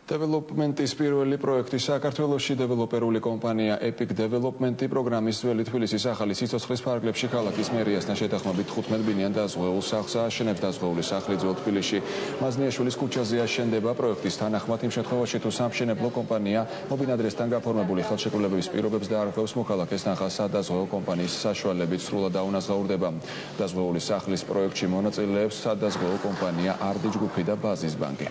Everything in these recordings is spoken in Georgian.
დეველოპმენტის პირველი პროექტი საქართველოში დეველოპერული კომპანია Epic Development-ი პროგრამის ძველი თბილისის ახალი სიცოცხლის ფარგლებში ქალაქის მერიასთან შეთანხმებით 15 ბინიან დაზღვეულ სახლს ააშენებს დაზღვეული სახლი ძველ თბილისში. მაზნიაშვილის ქუჩაზე აშენდება პროექტის თანახმად იმ შემთხვევაში თუ სამშენებლო კომპანია მობინადრესთან გაფორმებული ხელშეკრულებების პირობებს დაარღვევს მოქალაქეს ნახას სადაზღვეო კომპანიის საშუალებით სრულად დაუნაზღაურდება. დაზღვეული სახლის პროექტში მონაწილეებს სადაზღვეო კომპანია Ardi ჯგუფი და ბაზის ბანკი.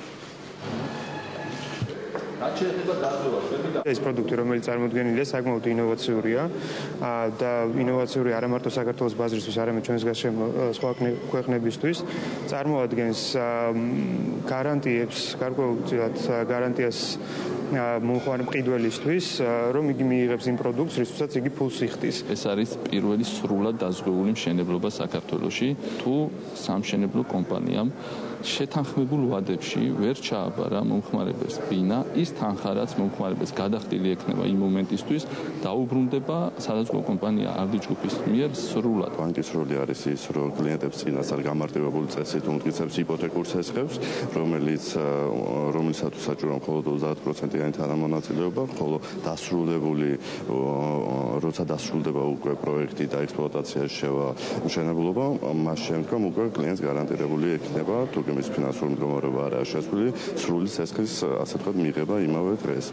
ეს პროდუქტი, რომელიც წარმოდგენილია, საკმაოდ ინოვაციურია და ინოვაციური არა მარტო საქართველოს ბაზრისთვის, არამედ ჩვენს გარშემო სხვა ქვეყნებისთვის. წარმოადგენს გარანტიებს, გარკვეულწილად გარანტიას მომხმარე მყიდველისთვის, რომ იგი მიიღებს იმ პროდუქტს, რისთვისაც იგი ფულს იხდის. ეს არის პირველი სრულად დაზღვეული მშენებლობა საქართველოში, თუ სამშენებლო კომპანიამ შეთანხმებულ ვადებში ვერ ჩააბარა მომხმარებელს ბინა, ის თანხა, რაც მომხმარებელს გადახდილი ექნება იმ მომენტისთვის, დაუბრუნდება სადაზღვეო კომპანია Ardi ჯგუფის მიერ სრულად. ბანკის როლი არის ის, რომ კლიენტებს წინასწარ გამარტივებული წესით უმტკიცებს იპოთეკურ ცესხებს, რომელსაც საჭირო მხოლოდ 30%-იანი თანამონაწილეობა, ხოლო როცა დასრულდება უკვე პროექტი და ექსპლუატაციაში შევა მშენებლობა, მას შემდგომ უკვე კლიენტს გარანტირებული ექნება, თუკი მის ფინანსური მდგომარეობა არაა შეცვლილი, სრული ცესხის, ასე ვთქვათ, მიღება იმავე დღეს.